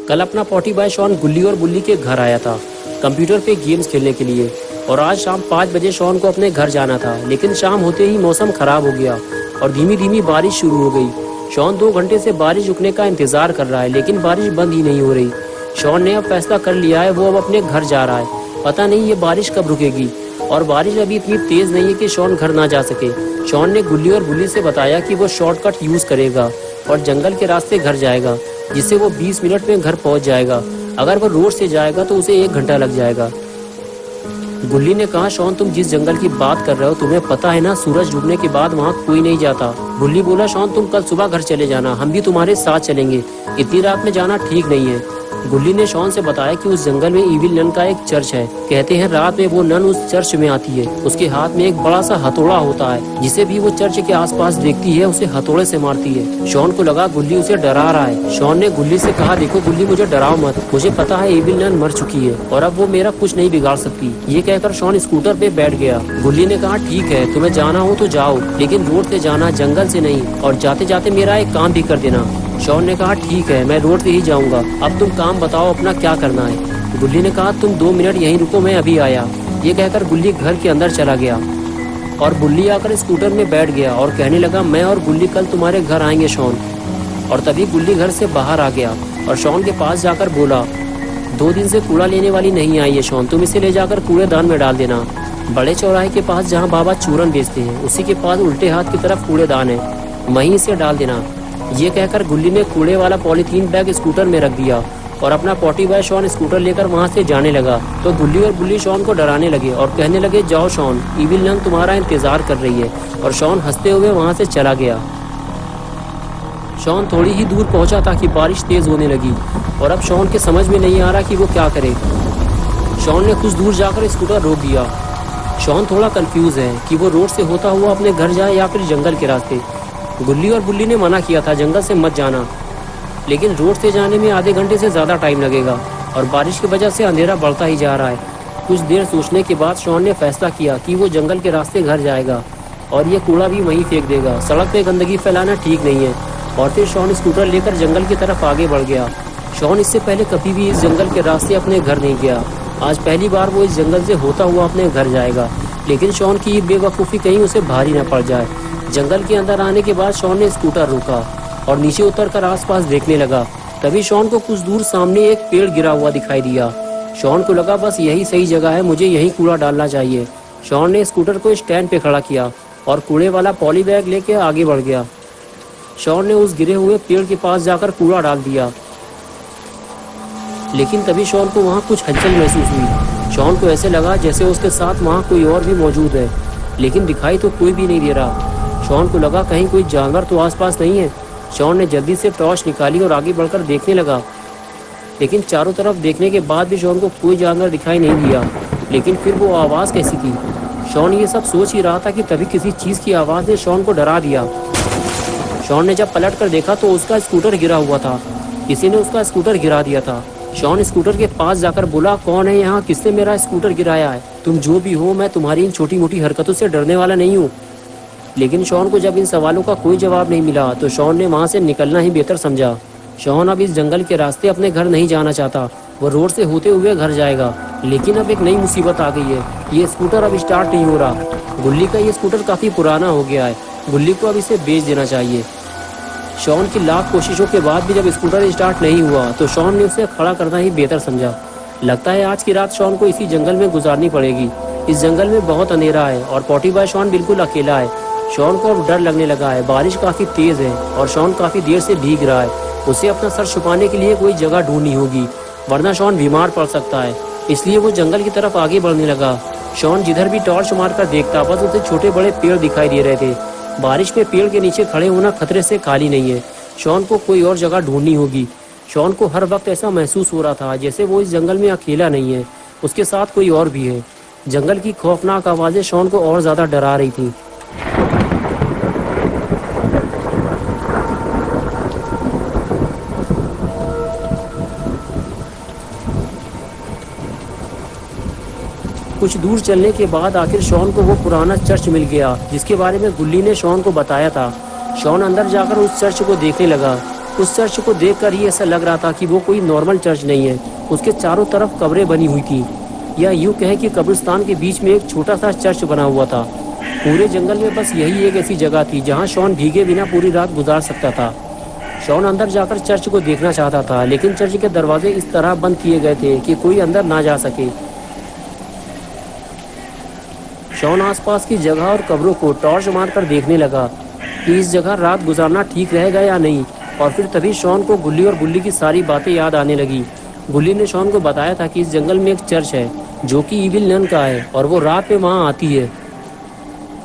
कल अपना potty boy Shawn गुल्ली और बुल्ली के घर आया था कंप्यूटर पे गेम्स खेलने के लिए, और आज शाम 5 बजे शॉन को अपने घर जाना था। लेकिन शाम होते ही मौसम खराब हो गया और धीमी धीमी बारिश शुरू हो गई। शॉन 2 घंटे से बारिश रुकने का इंतजार कर रहा है, लेकिन बारिश बंद ही नहीं हो रही। शॉन ने अब फैसला कर लिया है, वो अब अपने घर जा रहा है। पता नहीं ये बारिश कब रुकेगी, और बारिश अभी इतनी तेज नहीं है कि शॉन घर ना जा सके। शॉन ने गुल्ली और बुल्ली से बताया कि वो शॉर्टकट यूज करेगा और जंगल के रास्ते घर जाएगा, जिससे वो 20 मिनट में घर पहुंच जाएगा। अगर वो रोड से जाएगा तो उसे 1 घंटा लग जाएगा। गुल्ली ने कहा, शॉन तुम जिस जंगल की बात कर रहे हो तुम्हें पता है ना, सूरज डूबने के बाद वहाँ कोई नहीं जाता। बुल्ली बोला, शॉन तुम कल सुबह घर चले जाना, हम भी तुम्हारे साथ चलेंगे। इतनी रात में जाना ठीक नहीं है। गुल्ली ने शॉन से बताया कि उस जंगल में ईविल नन का एक चर्च है। कहते हैं रात में वो नन उस चर्च में आती है। उसके हाथ में एक बड़ा सा हथौड़ा होता है, जिसे भी वो चर्च के आसपास देखती है उसे हथौड़े से मारती है। शॉन को लगा गुल्ली उसे डरा रहा है। शॉन ने गुल्ली से कहा, देखो गुल्ली मुझे डराओ मत, मुझे पता है ईविल नन मर चुकी है और अब वो मेरा कुछ नहीं बिगाड़ सकती। ये कहकर शॉन स्कूटर पे बैठ गया। गुल्ली ने कहा, ठीक है तुम्हें जाना हो तो जाओ, लेकिन रोड से जाना, जंगल से नहीं, और जाते जाते मेरा एक काम भी कर देना। शॉन ने कहा, ठीक है मैं रोड से ही जाऊंगा, अब तुम काम बताओ अपना क्या करना है। गुल्ली ने कहा, तुम 2 मिनट यहीं रुको, मैं अभी आया। ये कहकर गुल्ली घर के अंदर चला गया और बुल्ली आकर स्कूटर में बैठ गया और कहने लगा, मैं और गुल्ली कल तुम्हारे घर आएंगे शॉन। और तभी गुल्ली घर से बाहर आ गया और शॉन के पास जाकर बोला, 2 दिन से कूड़ा लेने वाली नहीं आई है शॉन, तुम इसे ले जाकर कूड़ेदान में डाल देना। बड़े चौराहे के पास जहाँ बाबा चूरन बेचते हैं उसी के पास उल्टे हाथ की तरफ कूड़ेदान है, वहीं इसे डाल देना। ये कहकर गुल्ली ने कूड़े वाला पॉलीथीन बैग स्कूटर में रख दिया और अपना पॉटी बॉय शॉन स्कूटर लेकर वहां से जाने लगा। तो गुल्ली और बुल्ली शॉन को डराने लगे और कहने लगे, जाओ शॉन, ईविल नन तुम्हारा इंतजार कर रही है। और शॉन हंसते हुए वहां से चला गया। शॉन थोड़ी ही दूर पहुंचा था कि बारिश तेज होने लगी और अब शॉन के समझ में नहीं आ रहा कि वो क्या करे। शॉन ने कुछ दूर जाकर स्कूटर रोक दिया। शॉन थोड़ा कंफ्यूज है कि वो रोड से होता हुआ अपने घर जाए या फिर जंगल के रास्ते। गुल्ली और बुल्ली ने मना किया था जंगल से मत जाना, लेकिन रोड से जाने में आधे घंटे से ज़्यादा टाइम लगेगा और बारिश की वजह से अंधेरा बढ़ता ही जा रहा है। कुछ देर सोचने के बाद शॉन ने फैसला किया कि वो जंगल के रास्ते घर जाएगा और ये कूड़ा भी वहीं फेंक देगा। सड़क पे गंदगी फैलाना ठीक नहीं है। और फिर शॉन स्कूटर लेकर जंगल की तरफ आगे बढ़ गया। शॉन इससे पहले कभी भी इस जंगल के रास्ते अपने घर नहीं गया। आज पहली बार वो इस जंगल से होता हुआ अपने घर जाएगा, लेकिन शॉन की बेवकूफ़ी कहीं उसे भारी न पड़ जाए। जंगल के अंदर आने के बाद शॉन ने स्कूटर रोका और नीचे उतरकर आसपास देखने लगा। तभी शॉन को कुछ दूर सामने एक पेड़ गिरा हुआ दिखाई दिया। शॉन को लगा बस यही सही जगह है, मुझे यहीं कूड़ा डालना चाहिए। शॉन ने स्कूटर को स्टैंड पे खड़ा किया और कूड़े वाला पॉली बैग लेके आगे बढ़ गया। शॉन ने उस गिरे हुए पेड़ के पास जाकर कूड़ा डाल दिया, लेकिन तभी शॉन को वहाँ कुछ हलचल महसूस हुई। शॉन को ऐसे लगा जैसे उसके साथ वहाँ कोई और भी मौजूद है, लेकिन दिखाई तो कोई भी नहीं दे रहा। शॉन को लगा कहीं कोई जानवर तो आसपास नहीं है। शॉन ने जल्दी से टॉर्च निकाली और आगे बढ़कर देखने लगा, लेकिन चारों तरफ देखने के बाद भी शॉन को कोई जानवर दिखाई नहीं दिया। लेकिन फिर वो आवाज़ कैसी थी? शॉन ये सब सोच ही रहा था कि तभी किसी चीज़ की आवाज़ ने शॉन को डरा दिया। शॉन ने जब पलट कर देखा तो उसका स्कूटर गिरा हुआ था। किसी ने उसका स्कूटर गिरा दिया था। शॉन स्कूटर के पास जाकर बोला, कौन है यहाँ, किसने मेरा स्कूटर गिराया है? तुम जो भी हो, मैं तुम्हारी इन छोटी मोटी हरकतों से डरने वाला नहीं हूँ। लेकिन शॉन को जब इन सवालों का कोई जवाब नहीं मिला तो शॉन ने वहाँ से निकलना ही बेहतर समझा। शॉन अब इस जंगल के रास्ते अपने घर नहीं जाना चाहता। वो रोड से होते हुए घर जाएगा, लेकिन अब एक नई मुसीबत आ गई है। ये स्कूटर अब स्टार्ट नहीं हो रहा। गुल्ली का ये स्कूटर काफ़ी पुराना हो गया है। गुल्ली को अब इसे बेच देना चाहिए। शॉन की लाख कोशिशों के बाद भी जब स्कूटर स्टार्ट नहीं हुआ तो शॉन ने उसे खड़ा करना ही बेहतर समझा। लगता है आज की रात शॉन को इसी जंगल में गुजारनी पड़ेगी। इस जंगल में बहुत अंधेरा है और पॉटी बॉय शॉन बिल्कुल अकेला है। शॉन को अब डर लगने लगा है। बारिश काफ़ी तेज़ है और शॉन काफ़ी देर से भीग रहा है। उसे अपना सर छुपाने के लिए कोई जगह ढूंढनी होगी, वरना शॉन बीमार पड़ सकता है। इसलिए वो जंगल की तरफ आगे बढ़ने लगा। शॉन जिधर भी टॉर्च मारकर देखता बस उसे छोटे बड़े पेड़ दिखाई दे रहे थे। बारिश में पेड़ के नीचे खड़े होना खतरे से खाली नहीं है। शॉन को कोई और जगह ढूंढनी होगी। शॉन को हर वक्त ऐसा महसूस हो रहा था जैसे वो इस जंगल में अकेला नहीं है, उसके साथ कोई और भी है। जंगल की खौफनाक आवाज़ें शॉन को और ज़्यादा डरा रही थी। कुछ दूर चलने के बाद आखिर शॉन को वो पुराना चर्च मिल गया जिसके बारे में गुल्ली ने शॉन को बताया था। शॉन अंदर जाकर उस चर्च को देखने लगा। उस चर्च को देखकर ही ऐसा लग रहा था कि वो कोई नॉर्मल चर्च नहीं है। उसके चारों तरफ कब्रें बनी हुई थी, या यूं कहें कि कब्रिस्तान के बीच में एक छोटा सा चर्च बना हुआ था। पूरे जंगल में बस यही एक ऐसी जगह थी जहां शॉन भीगे बिना पूरी रात गुजार सकता था। शॉन अंदर जाकर चर्च को देखना चाहता था, लेकिन चर्च के दरवाजे इस तरह बंद किए गए थे कि कोई अंदर ना जा सके। शॉन आसपास की जगह और कब्रों को टॉर्च मारकर देखने लगा कि इस जगह रात गुजारना ठीक रहेगा या नहीं। और फिर तभी शॉन को गुल्ली और बुल्ली की सारी बातें याद आने लगी। गुल्ली ने शॉन को बताया था कि इस जंगल में एक चर्च है जो कि इविल नन का है और वो रात में वहाँ आती है।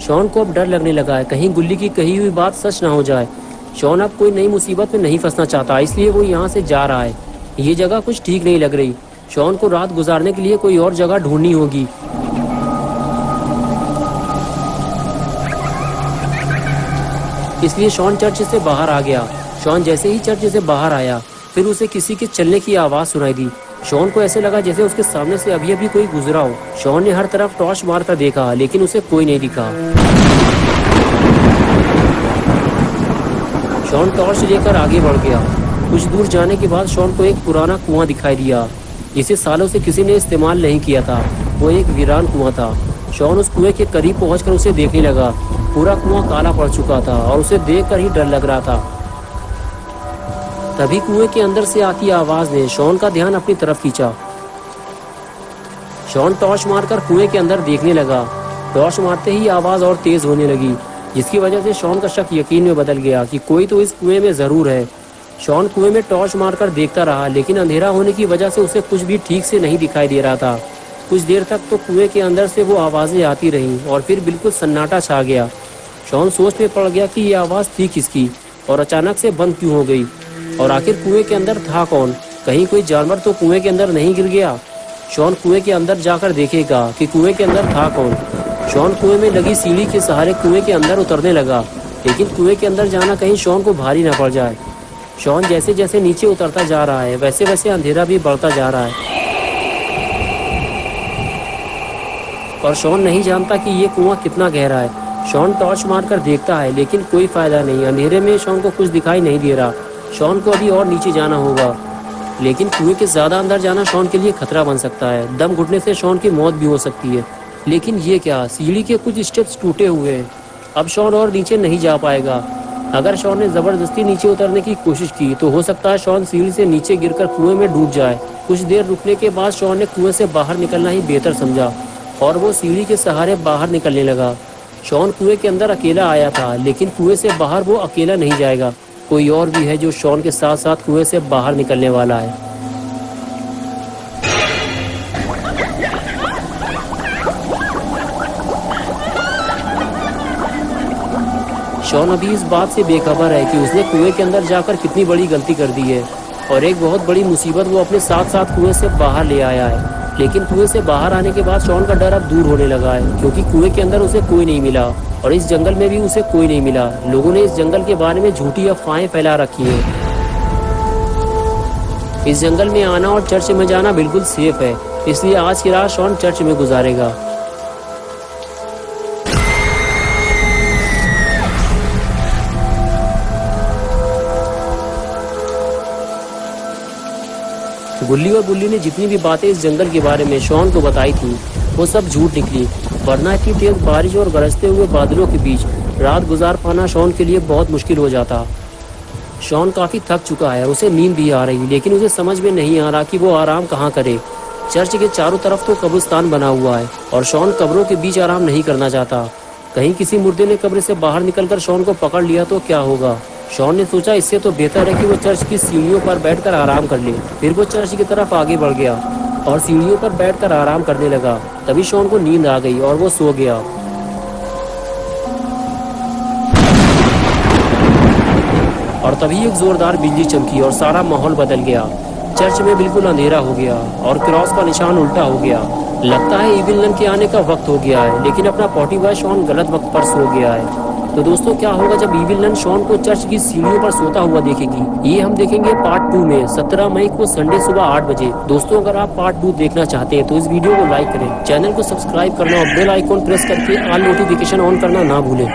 शॉन को अब डर लगने लगा है, कहीं गुल्ली की कही हुई बात सच ना हो जाए। शॉन अब कोई नई मुसीबत में नहीं फंसना चाहता, इसलिए वो यहाँ से जा रहा है। ये जगह कुछ ठीक नहीं लग रही। शॉन को रात गुजारने के लिए कोई और जगह ढूंढनी होगी। इसलिए शॉन चर्च से बाहर आ गया। शॉन जैसे ही चर्च से बाहर आया, फिर उसे किसी के चलने की आवाज़ सुनाई दी। शॉन को ऐसे लगा जैसे उसके सामने से अभी अभी कोई गुजरा हो। शॉन ने हर तरफ टॉर्च मारकर देखा, लेकिन उसे कोई नहीं दिखा। शॉन टॉर्च लेकर आगे बढ़ गया। कुछ दूर जाने के बाद शॉन को एक पुराना कुआं दिखाई दिया, जिसे सालों से किसी ने इस्तेमाल नहीं किया था। वो एक वीरान कुआं था। शॉन उस कुएं के करीब पहुंचकर उसे देखने लगा। पूरा कुआं काला पड़ चुका था और उसे देखकर ही डर लग रहा था। तभी कुएं के अंदर से आती आवाज ने शॉन का ध्यान अपनी तरफ खींचा। शॉन टॉर्च मारकर कुएं के अंदर देखने लगा। टॉर्च मारते ही आवाज और तेज होने लगी, जिसकी वजह से शॉन का शक यकीन में बदल गया कि कोई तो इस कुएं में जरूर है। शॉन कुएं में टॉर्च मारकर देखता रहा, लेकिन अंधेरा होने की वजह से उसे कुछ भी ठीक से नहीं दिखाई दे रहा था। कुछ देर तक तो कुएं के अंदर से वो आवाजें आती रहीं और फिर बिल्कुल सन्नाटा छा गया। शॉन सोच में पड़ गया कि ये आवाज थी किसकी और अचानक से बंद क्यों हो गई, और आखिर कुएं के अंदर था कौन? कहीं कोई जानवर तो कुएं के अंदर नहीं गिर गया? शॉन कुएं के अंदर जाकर देखेगा कि कुएं के अंदर था कौन। शॉन कुएं में लगी सीढ़ी के सहारे कुएं के अंदर उतरने लगा, लेकिन कुएं के अंदर जाना कहीं शॉन को भारी ना पड़ जाए। शॉन जैसे जैसे नीचे उतरता जा रहा है, वैसे वैसे अंधेरा भी बढ़ता जा रहा है, और शॉन नहीं जानता कि ये कुआं कितना गहरा है। शॉन टॉर्च मारकर देखता है, लेकिन कोई फायदा नहीं। अंधेरे में शॉन को कुछ दिखाई नहीं दे रहा। शॉन को अभी और नीचे जाना होगा, लेकिन कुएं के ज्यादा अंदर जाना शॉन के लिए खतरा बन सकता है। दम घुटने से शॉन की मौत भी हो सकती है। लेकिन ये क्या, सीढ़ी के कुछ स्टेप्स टूटे हुए हैं। अब शॉन और नीचे नहीं जा पाएगा। अगर शॉन ने जबरदस्ती नीचे उतरने की कोशिश की तो हो सकता है शॉन सीढ़ी से नीचे गिरकर कुएं में डूब जाए। कुछ देर रुकने के बाद शॉन ने कुएं से बाहर निकलना ही बेहतर समझा और वो सीढ़ी के सहारे बाहर निकलने लगा। शॉन कुएं के अंदर अकेला आया था, लेकिन कुएं से बाहर वो अकेला नहीं जाएगा। कोई और भी है जो शॉन के साथ साथ कुएं से बाहर निकलने वाला है। शॉन अभी इस बात से बेखबर है कि उसने कुएं के अंदर जाकर कितनी बड़ी गलती कर दी है, और एक बहुत बड़ी मुसीबत वो अपने साथ साथ कुएं से बाहर ले आया है। लेकिन कुएं से बाहर आने के बाद शॉन का डर अब दूर होने लगा है, क्योंकि कुएं के अंदर उसे कोई नहीं मिला और इस जंगल में भी उसे कोई नहीं मिला। लोगों ने इस जंगल के बारे में झूठी अफवाहें फैला रखी हैं। इस जंगल में आना और चर्च में जाना बिल्कुल सेफ है, इसलिए आज की रात शॉन चर्च में गुजारेगा। गुल्ली और बुल्ली ने जितनी भी बातें इस जंगल के बारे में शॉन को बताई थी, वो सब झूठ निकली, वरना इतनी तेज बारिश और गरजते हुए बादलों के बीच रात गुजार पाना शॉन के लिए बहुत मुश्किल हो जाता। शॉन काफी थक चुका है, उसे नींद भी आ रही, लेकिन उसे समझ में नहीं आ रहा कि वो आराम कहाँ करे। चर्च के चारों तरफ तो कब्रिस्तान बना हुआ है और शॉन कब्रों के बीच आराम नहीं करना चाहता। कहीं किसी मुर्दे ने कब्र से बाहर निकलकर शॉन को पकड़ लिया तो क्या होगा। शॉन ने सोचा इससे तो बेहतर है कि वो चर्च की सीढ़ियों पर बैठकर आराम कर ले। फिर वो चर्च की तरफ आगे बढ़ गया और सीढ़ियों पर बैठकर आराम करने लगा। तभी शॉन को नींद आ गई और वो सो गया। और तभी एक जोरदार बिजली चमकी और सारा माहौल बदल गया। चर्च में बिल्कुल अंधेरा हो गया और क्रॉस का निशान उल्टा हो गया। लगता है इविल नन के आने का वक्त हो गया है, लेकिन अपना पॉटी बॉय शॉन गलत वक्त पर सो गया है। तो दोस्तों, क्या होगा जब इविल नन शॉन को चर्च की सीढ़ियों पर सोता हुआ देखेगी, ये हम देखेंगे पार्ट 2 में 17 मई को संडे सुबह 8 बजे। दोस्तों, अगर आप पार्ट 2 देखना चाहते हैं तो इस वीडियो को लाइक करें, चैनल को सब्सक्राइब करना और बेल आइकॉन प्रेस करके ऑल नोटिफिकेशन ऑन करना ना भूलें।